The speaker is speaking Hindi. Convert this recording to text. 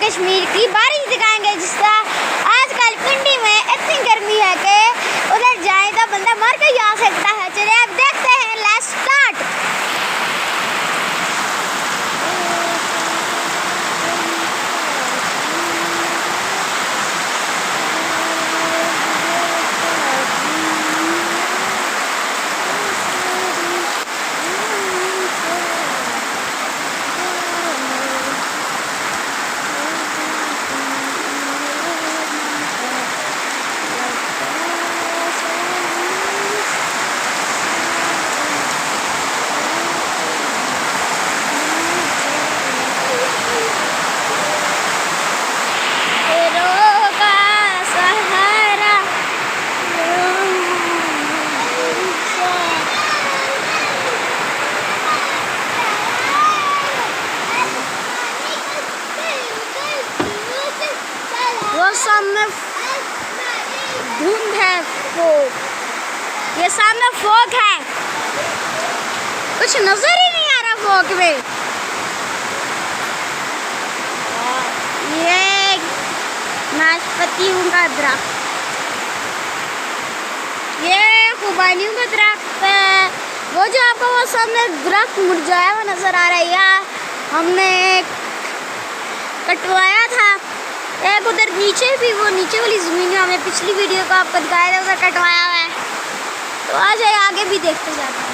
कश्मीर की बारिश दिखाएंगे, जिसका आजकल पिंडी में इतनी गर्मी है कि उधर जाए तो बंदा मर के जा सकता है। चलिए अब देखते हैं, लेट्स स्टार्ट। सामने धुंध है, फोग, ये सामने फोग है, कुछ नजर ही नहीं आ रहा फोग में। ये नाशपतियों का दरख्त, ये खुबानियों का दरख्त है। वो जो आपको वो सामने दरख्त मुरझाया हुआ नजर आ रहा है, या हमने कटवाया था। एक उधर नीचे भी, वो नीचे वाली ज़मीन में हमने पिछली वीडियो को आपको दिखाया था, उधर कटवाया हुआ है। तो आ जाए, आगे भी देखते जाते हैं।